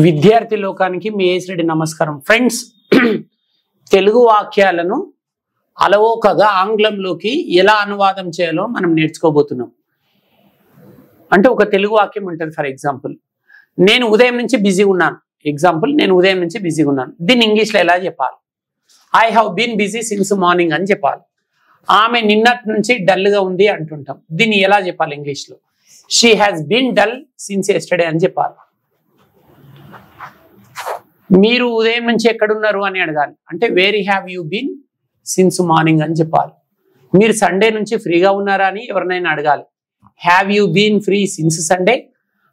విద్యార్థి లోకానికి మీ ఏసిరెడ్డి నమస్కారం. ఫ్రెండ్స్, తెలుగు వాక్యాలను అలవోకగా ఆంగ్లంలోకి ఎలా అనువాదం చేయాలో మనం నేర్చుకోబోతున్నాం. అంటే ఒక తెలుగు వాక్యం ఉంటుంది. ఫర్ ఎగ్జాంపుల్, నేను ఉదయం నుంచి బిజీ ఉన్నాను. నేను ఉదయం నుంచి బిజీగా ఉన్నాను. దీన్ని ఇంగ్లీష్లో ఎలా చెప్పాలి? I have been busy since morning అని చెప్పాలి. ఆమె నిన్నటి నుంచి డల్గా ఉంది అంటుంటాం. దీన్ని ఎలా చెప్పాలి ఇంగ్లీష్లో? She has been dull since yesterday అని చెప్పాలి. మీరు ఉదయం నుంచి ఎక్కడున్నారు అని అడగాలి. అంటే where have you been since morning అని చెప్పాలి. మీరు సండే నుంచి ఫ్రీగా ఉన్నారా అని ఎవరినైనా అడగాలి. Have you been free since Sunday.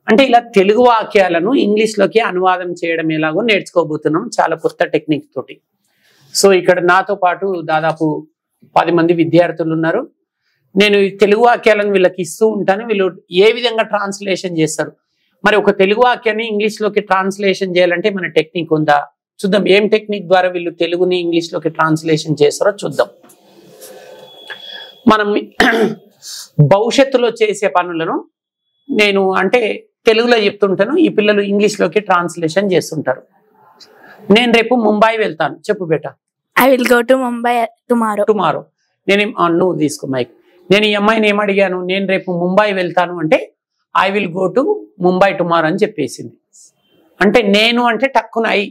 అంటే ఇలా తెలుగు వాక్యాలను ఇంగ్లీష్లోకి అనువాదం చేయడం ఎలాగో నేర్చుకోబోతున్నాం, చాలా కొత్త టెక్నిక్ తోటి. సో ఇక్కడ నాతో పాటు దాదాపు 10 మంది విద్యార్థులు ఉన్నారు. నేను ఈ తెలుగు వాక్యాలను వీళ్ళకి ఇస్తూ ఉంటాను. వీళ్ళు ఏ విధంగా ట్రాన్స్లేషన్ చేస్తారు. మరి ఒక తెలుగు వాక్యాన్ని ఇంగ్లీష్లోకి ట్రాన్స్లేషన్ చేయాలంటే మన టెక్నిక్ ఉందా చూద్దాం. ఏం టెక్నిక్ ద్వారా వీళ్ళు తెలుగుని ఇంగ్లీష్లోకి ట్రాన్స్లేషన్ చేస్తారో చూద్దాం. మనం భవిష్యత్తులో చేసే పనులను నేను అంటే తెలుగులో చెప్తుంటాను, ఈ పిల్లలు ఇంగ్లీష్లోకి ట్రాన్స్లేషన్ చేస్తుంటారు. నేను రేపు ముంబై వెళ్తాను. చెప్పు బేట. I will go to Mumbai tomorrow. నేను నువ్వు తీసుకో మైక్. నేను ఈ అమ్మాయిని ఏం అడిగాను? నేను రేపు ముంబై వెళ్తాను అంటే I will go to Mumbai tomorrow అని చెప్పేసింది. అంటే నేను అంటే టక్కున ఐ.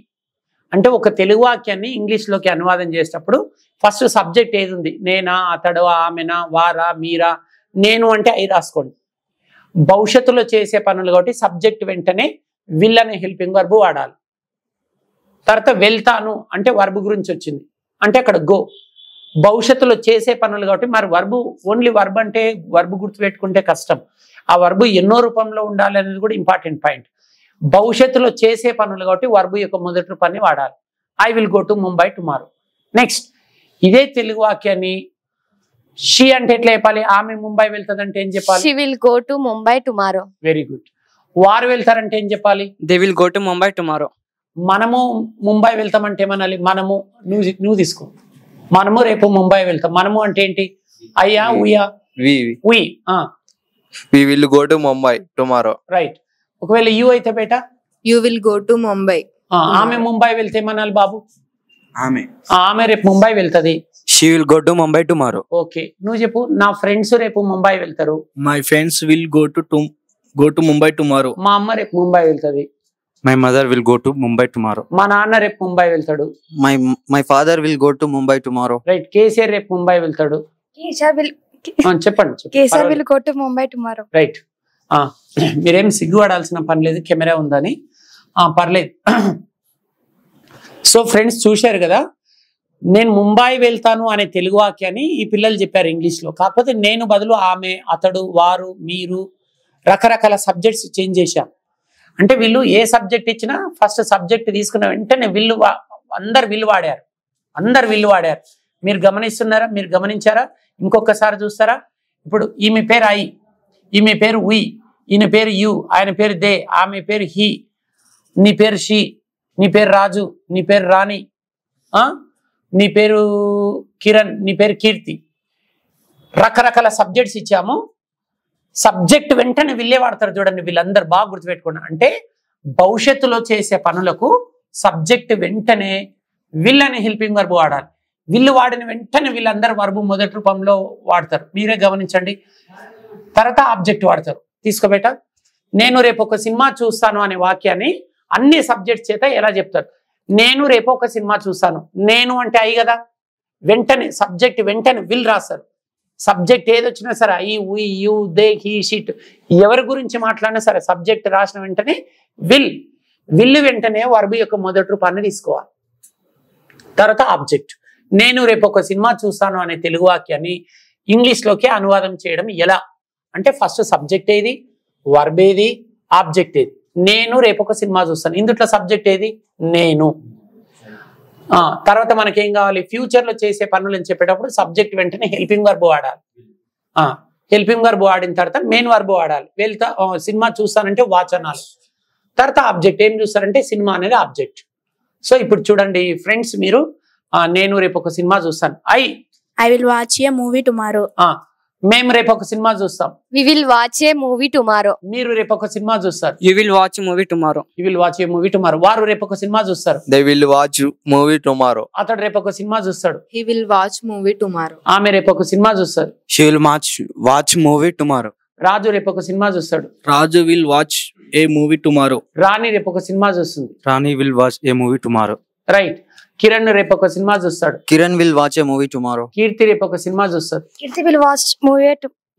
అంటే ఒక తెలుగు వాక్యాన్ని ఇంగ్లీష్లోకి అనువాదం చేసేటప్పుడు ఫస్ట్ సబ్జెక్ట్ ఏది ఉంది? నేనా, అతడు, ఆమెనా, వారా, మీరా. నేను అంటే ఐ రాసుకోండి. భవిష్యత్తులో చేసే పనులు కాబట్టి సబ్జెక్ట్ వెంటనే విల్ అనే హెల్పింగ్ వర్బ్ వాడాలి. తర్వాత వెళ్తాను అంటే వర్బ్ గురించి వచ్చింది, అంటే అక్కడ గో. భవిష్యత్తులో చేసే పనులు కాబట్టి మరి వర్బు ఓన్లీ వర్బ్ అంటే వర్బ్ గుర్తుపెట్టుకుంటే కష్టం. ఆ వర్బు ఎన్నో రూపంలో ఉండాలి అనేది కూడా ఇంపార్టెంట్ పాయింట్. భవిష్యత్తులో చేసే పనులు కాబట్టి వర్బు యొక్క మొదటి రూపాన్ని వాడాలి. I will go to Mumbai tomorrow. Next, ఇదే తెలుగు వాక్యాన్ని షీ అంటే ఎట్లా చెప్పాలి? ఆమె ముంబై వెళ్తాదంటే ఏం చెప్పాలి? She will go to Mumbai tomorrow. Very good. వారు వెళ్తారంటే ఏం చెప్పాలి? They will go to Mumbai tomorrow. మనము ముంబై వెళ్తామంటే ఏమనాలి? మనము. నువ్వు తీసుకో. మనము రేపు ముంబై వెళ్తాం. మనము అంటే ఏంటి? అయ్యా, ఉయ్యా, We will go to Mumbai tomorrow. Right. ఒకవేళ యూ అయితే బేట You will go to Mumbai. ఆమె ముంబై వెళ్తే ఏమనాలి బాబు? ఆమె రేపు ముంబై వెళ్తది. She will go to Mumbai tomorrow. Okay, నువ్వు చెప్పు. నా ఫ్రెండ్స్ రేపు ముంబై వెళ్తారు. My friends will go to Mumbai tomorrow. మా అమ్మ రేపు ముంబై వెళ్తది. My mother will go to Mumbai tomorrow. మా నాన్న రేపు ముంబై వెళ్తాడు. My father will go to Mumbai tomorrow. Right. KCR రేపు ముంబై వెళ్తాడు. చెప్పండి. Kesar will go to Mumbai tomorrow. Right. మీరేం సిగ్గుపడాల్సిన పని లేదు, కెమెరా ఉందని. పర్లేదు. సో ఫ్రెండ్స్, చూశారు కదా, నేను ముంబై వెళ్తాను అనే తెలుగు వాక్యాన్ని ఈ పిల్లలు చెప్పారు ఇంగ్లీష్లో. కాకపోతే నేను బదులు ఆమె, అతడు, వారు, మీరు రకరకాల సబ్జెక్ట్స్ చేంజ్ చేశాం. అంటే వీళ్ళు ఏ సబ్జెక్ట్ ఇచ్చినా ఫస్ట్ సబ్జెక్ట్ తీసుకున్న వెంటనే అందరు విల్లు వాడారు. మీరు గమనిస్తున్నారా? మీరు గమనించారా? ఇంకొకసారి చూస్తారా? ఇప్పుడు ఈమె పేరు ఐ, ఈమె పేరు ఉయ్, ఈయన పేరు యు, ఆయన పేరు దే, ఆమె పేరు హీ, నీ పేరు షీ, నీ పేరు రాజు, నీ పేరు రాణి, నీ పేరు కిరణ్, నీ పేరు కీర్తి. రకరకాల సబ్జెక్ట్స్ ఇచ్చాము. సబ్జెక్ట్ వెంటనే విల్లే వాడతారు. చూడండి, వీళ్ళందరూ బాగా గుర్తుపెట్టుకున్నారు. అంటే భవిష్యత్తులో చేసే పనులకు సబ్జెక్ట్ వెంటనే విల్ అనే హెల్పింగ్ వర్బ్ వాడాలి. విల్లు వాడిన వెంటనే వీళ్ళందరూ వర్బు మొదటి రూపంలో వాడతారు. మీరే గమనించండి. తర్వాత ఆబ్జెక్ట్ వాడతారు. తీసుకోబేట. నేను రేపు ఒక సినిమా చూస్తాను అనే వాక్యాన్ని అన్ని సబ్జెక్ట్స్ చేత ఎలా చెప్తారు? నేను రేపు ఒక సినిమా చూస్తాను. నేను అంటే ఐ కదా, వెంటనే సబ్జెక్ట్ వెంటనే విల్ రాస్తారు. సబ్జెక్ట్ ఏది వచ్చినా సరే, I, we, you, they, he, sheet, ఎవరి గురించి మాట్లాడినా సరే సబ్జెక్ట్ రాసిన వెంటనే విల్లు వెంటనే వర్బు యొక్క మొదటి రూపాన్ని తీసుకోవాలి. తర్వాత ఆబ్జెక్ట్. నేను రేపు ఒక సినిమా చూస్తాను అనే తెలుగు వాక్యాన్ని ఇంగ్లీష్లోకి అనువాదం చేయడం ఎలా అంటే ఫస్ట్ సబ్జెక్ట్ ఏది, వర్బ్ ఏది, ఆబ్జెక్ట్ ఏది. నేను రేపు ఒక సినిమా చూస్తాను. ఇందుట్లో సబ్జెక్ట్ ఏది? నేను. తర్వాత మనకేం కావాలి? ఫ్యూచర్లో చేసే పనులు అని చెప్పేటప్పుడు సబ్జెక్ట్ వెంటనే హెల్పింగ్ వర్బ్ వాడాలి. హెల్పింగ్ వర్బ్ వాడిన తర్వాత మెయిన్ వర్బ్ వాడాలి. సినిమా చూస్తానంటే వాచ్ అనాలి. తర్వాత ఆబ్జెక్ట్ ఏం చూస్తారంటే సినిమా అనేది ఆబ్జెక్ట్. సో ఇప్పుడు చూడండి ఫ్రెండ్స్, మీరు నేను రేపు ఒక సినిమా చూస్తాను. I will watch a movie tomorrow. మేము రేపు ఒక సినిమా చూస్తాం. We will watch a movie tomorrow. మీరు రేపు ఒక సినిమా చూస్తారు. You will watch a movie tomorrow. You will watch A movie tomorrow. వారు రేపు ఒక సినిమా చూస్తారు. They will watch movie tomorrow. అతడు రేపు ఒక సినిమా చూస్తాడు. He will watch movie tomorrow. ఆమె రేపు ఒక సినిమా చూస్తారు. She will watch movie tomorrow. రాజు రేపు ఒక సినిమా చూస్తాడు. Raju will watch a movie tomorrow. రాణి రేపు ఒక సినిమా చూస్తుంది. Rani will watch a movie tomorrow. Right. Kiran రేపు ఒక సినిమా చూస్తాడు. Kiran will watch a movie tomorrow. కీర్తి రేపు ఒక సినిమా చూస్తారు. Kirti will watch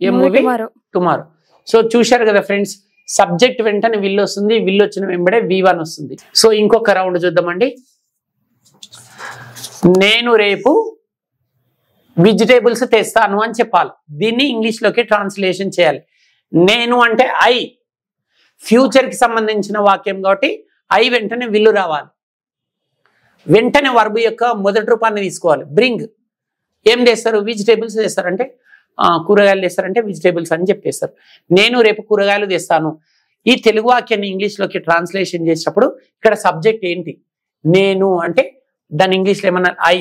A movie tomorrow. Tomorrow. So చూశారు కదా ఫ్రెండ్స్, సబ్జెక్ట్ వెంటనే విల్ వస్తుంది, విల్ వచ్చిన వెంబడే V1 వస్తుంది. సో ఇంకొక రౌండ్ చూద్దామండి. నేను రేపు వెజిటేబుల్స్ తెస్తాను అని చెప్పాలి. దీన్ని ఇంగ్లీష్ లోకి ట్రాన్స్లేషన్ చేయాలి. నేను అంటే ఐ, ఫ్యూచర్ కి సంబంధించిన వాక్యం కాబట్టి ఐ వెంటనే విల్లు రావాలి. వెంటనే వర్బ్ యొక్క మొదటి రూపాన్ని తీసుకోవాలి. బ్రింగ్. ఏం చేస్తారు? వెజిటేబుల్స్ తెస్తారంటే కూరగాయలు తెస్తారంటే వెజిటేబుల్స్ అని చెప్పేస్తారు. నేను రేపు కూరగాయలు తెస్తాను. ఈ తెలుగు వాక్యాన్ని ఇంగ్లీష్ లోకి ట్రాన్స్లేషన్ చేసేటప్పుడు ఇక్కడ సబ్జెక్ట్ ఏంటి? నేను అంటే దాని ఇంగ్లీష్లో ఏమన్నా ఐ.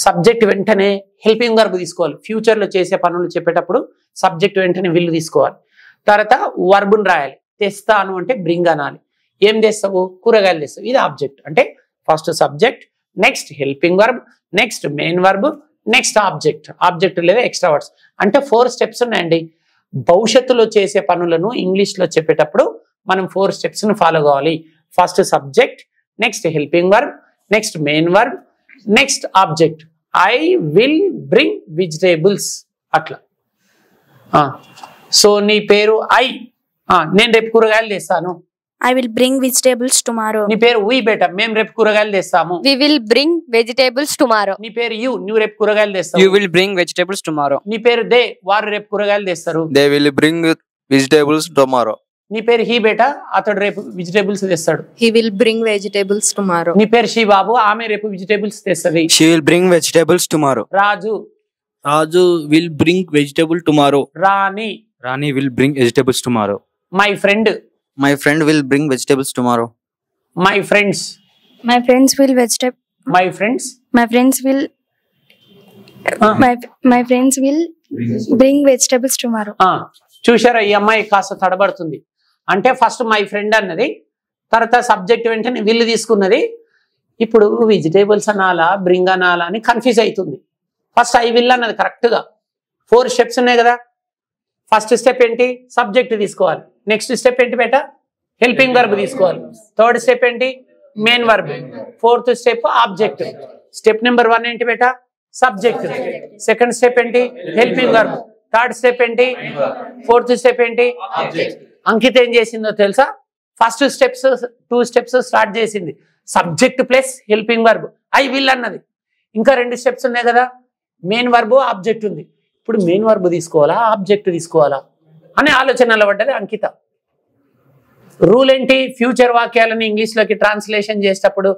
సబ్జెక్ట్ వెంటనే హెల్పింగ్ వర్బ్ తీసుకోవాలి. ఫ్యూచర్ లో చేసే పనులు చెప్పేటప్పుడు సబ్జెక్ట్ వెంటనే విల్లు తీసుకోవాలి. తర్వాత వర్బుని రాయాలి. తెస్తాను అంటే బ్రింగ్ అనాలి. ఏం తెస్తావు? కూరగాయలు తెస్తావు. ఇది ఆబ్జెక్ట్. అంటే first subject, next helping verb, next main verb, next object లేదా ఎక్స్ట్రా వర్డ్స్. అంటే 4 స్టెప్స్ ఉన్నాయండి. భవిష్యత్తులో చేసే పనులను ఇంగ్లీష్ లో చెప్పేటప్పుడు మనం 4 స్టెప్స్ ను ఫాలో కావాలి. First subject, next helping verb, next main verb, next object. I will bring vegetables అట్లా. సో నీ పేరు ఐ. నేను రేపు కూరగాయలు తెస్తాను. I will bring vegetables tomorrow. నీ పేరు ఉయ్ బేటా, మేము రేపు కూరగాయలు తెస్తాము. We will bring vegetables tomorrow. నీ పేరు యు, నువ్వు రేపు కూరగాయలు తెస్తావు. You will bring vegetables tomorrow. నీ పేరు దే, వారు రేపు కూరగాయలు తెస్తారు. They will bring vegetables tomorrow. నీ పేరు హీ బేటా, అతడు రేపు వెజిటేబుల్స్ తెస్తాడు. He will bring vegetables tomorrow. నీ పేరు షీ బాబు, ఆమె రేపు వెజిటేబుల్స్ తెస్తుంది. She will bring vegetables tomorrow. Raju. Raju will bring vegetable tomorrow. Rani. Rani will bring vegetables tomorrow. My friend. My friend will bring vegetables tomorrow. My friends. My friends will vegetable. My friends. My friends will. My friends will bring vegetables tomorrow. చూశారా, ఈ అమ్మాయి కాస్త తడబడుతుంది. అంటే first my friend అన్నది, తర్వాత subject వెంటనే విల్లు తీసుకున్నది. ఇప్పుడు వెజిటేబుల్స్ అనాలా బ్రింగ్ అనాలా అని కన్ఫ్యూజ్ అవుతుంది. ఫస్ట్ ఐ విల్ అన్నది కరెక్ట్ గా. 4 స్టెప్స్ ఉన్నాయి కదా. ఫస్ట్ స్టెప్ ఏంటి? సబ్జెక్ట్ తీసుకోవాలి. నెక్స్ట్ స్టెప్ ఏంటి బేటా? హెల్పింగ్ వర్బ్ తీసుకోవాలి. థర్డ్ స్టెప్ ఏంటి? Main verb. 4th step object. Step number 1 ఏంటి బేటా? సబ్జెక్ట్. సెకండ్ స్టెప్ ఏంటి? Helping verb. థర్డ్ స్టెప్ ఏంటి? 4th స్టెప్ ఏంటి? అంకిత ఏం చేసిందో తెలుసా? ఫస్ట్ 2 స్టెప్స్ స్టార్ట్ చేసింది. Subject plus helping verb, I will అన్నది. ఇంకా 2 స్టెప్స్ ఉన్నాయి కదా. మెయిన్ వర్బ్, ఆబ్జెక్ట్ ఉంది. ఇప్పుడు మెయిన్ వర్బ్ తీసుకోవాలా ఆబ్జెక్ట్ తీసుకోవాలా అనే ఆలోచనలో పడ్డది అంకిత. రూల్ ఏంటి? ఫ్యూచర్ వాక్యాలను ఇంగ్లీష్ లోకి ట్రాన్స్లేషన్ చేసేటప్పుడు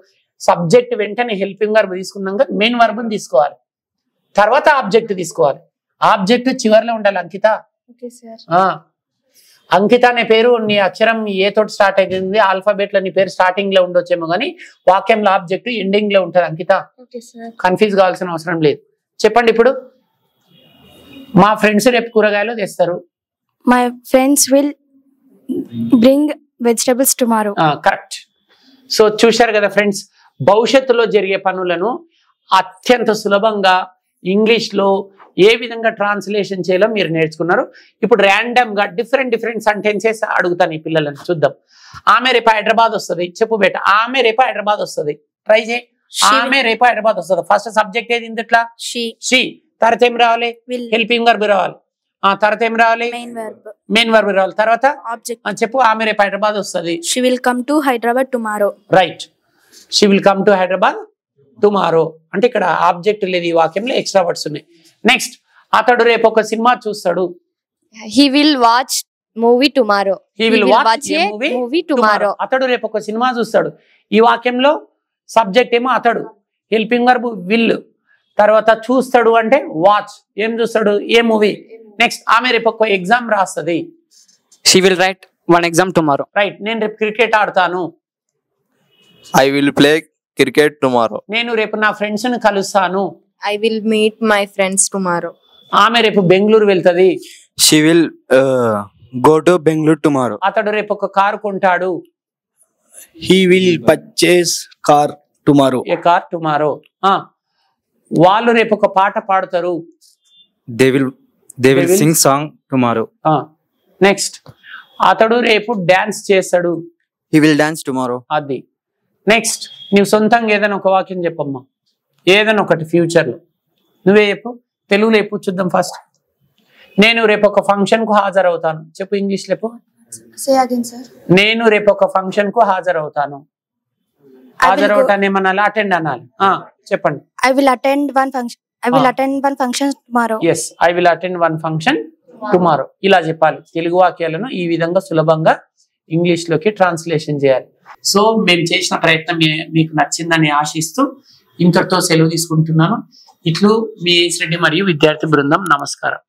సబ్జెక్ట్ వెంటనే హెల్పింగ్ వర్బ్ తీసుకున్నాక మెయిన్ వర్బ్ని తీసుకోవాలి, తర్వాత ఆబ్జెక్ట్ తీసుకోవాలి. ఆబ్జెక్ట్ చివరిలో ఉండాలి అంకిత. Okay, sir. అంకిత అనే పేరు నీ అక్షరం ఏ తోటి స్టార్ట్ అవుతుంది, ఆల్ఫాబెట్ లో నీ పేరు స్టార్టింగ్ లో ఉండొచ్చేమో కానీ వాక్యంలో ఆబ్జెక్ట్ ఎండింగ్ లో ఉంటుంది అంకిత. Okay, sir. కన్ఫ్యూజ్ కావాల్సిన అవసరం లేదు. చెప్పండి ఇప్పుడు. మా ఫ్రెండ్స్ రేపు కూరగాయలు తెస్తారు. My friends will bring vegetables tomorrow. Correct. So చూశారు కదా ఫ్రెండ్స్, భవిష్యత్తులో జరిగే పనులను అత్యంత సులభంగా ఇంగ్లీష్ లో ఏ విధంగా ట్రాన్స్లేషన్ చేయాలో మీరు నేర్చుకున్నారు. ఇప్పుడు ర్యాండమ్ గా డిఫరెంట్ సెంటెన్సెస్ అడుగుతాను ఈ పిల్లలను. చూద్దాం. ఆమె రేపు హైదరాబాద్ వస్తుంది. చెప్పు బేట, ఆమె రేపు హైదరాబాద్ వస్తుంది. ట్రై చేయి. ఆమె రేపు హైదరాబాద్ వస్తుంది. ఫస్ట్ సబ్జెక్ట్ ఏది ఇందుట్లో? షీ. తర్వాత ఏం రావాలి? హెల్పింగ్ వర్బ్ రావాలి. తర్వాత ఏం రావాలి? మెయిన్ వర్బ్ రావాలి. తర్వాత Object. చెప్పు. ఆమె రేపు హైదరాబాద్ వస్తుంది. She will come to Hyderabad tomorrow. Right. She will come to Hyderabad tomorrow. అంటే ఇక్కడ ఆబ్జెక్ట్ లేదు ఈ వాక్యంలో, ఎక్స్ట్రా వర్డ్స్ ఉన్నాయి. నెక్స్ట్, అతడు రేపు ఒక సినిమా చూస్తాడు. He will watch movie tomorrow. He will watch a movie tomorrow. అతడు రేపు ఒక సినిమా చూస్తాడు. ఈ వాక్యంలో సబ్జెక్ట్ ఏమో అతడు, హెల్పింగ్ వర్బ్ విల్, తర్వాత చూస్తాడు అంటే వాచ్. ఏం చూస్తాడు? ఏ మూవీ. నెక్స్ట్, ఆమె రేపు ఒక ఎగ్జామ్ రాస్తుంది. She will write one exam tomorrow. Right. నేను రేపు క్రికెట్ ఆడతాను. I will play cricket tomorrow. నేను రేపు నా ఫ్రెండ్స్ ని కలుస్తాను. I will meet my friends tomorrow. ఆమె రేపు బెంగళూరు వెళ్తది. She will go to Bangalore tomorrow. అతడు రేపు ఒక కారు కొంటాడు. He will purchase car tomorrow. A car tomorrow. వాళ్ళు రేపు ఒక పాట పాడతారు. They will will sing song tomorrow. Next అతడు రేపు డాన్స్ చేస్తాడు. He will dance tomorrow. అది. నెక్స్ట్ నువ్వు సొంతంగా ఏదైనా ఒక వాక్యం చెప్పమ్మా, ఏదైనా ఒకటి ఫ్యూచర్లో నువ్వే చెప్పు. తెలుగులో చెప్పు చూద్దాం ఫస్ట్. నేను రేపు ఒక ఫంక్షన్ కు హాజరవుతాను. చెప్పు ఇంగ్లీష్ చెప్పు. Say again, sir. నేను రేపు ఒక ఫంక్షన్ కు హాజరవుతాను. హాజరవుతాను ఏమనాలి? అటెండ్ అనాలి. చెప్పండి. I will attend one function. I will attend one function tomorrow. Yes, I will attend one function tomorrow. ఇలా చెప్పాలి. తెలుగు వాక్యాలను ఈ విధంగా సులభంగా ఇంగ్లీష్ లోకి ట్రాన్స్లేషన్ చేయాలి. సో మేము చేసిన ప్రయత్నం మీకు నచ్చిందని ఆశిస్తూ ఇంతటితో సెలవు తీసుకుంటున్నాను. ఇట్లు మీ ఏస్ రెడ్డి మరియు విద్యార్థి బృందం. నమస్కారం.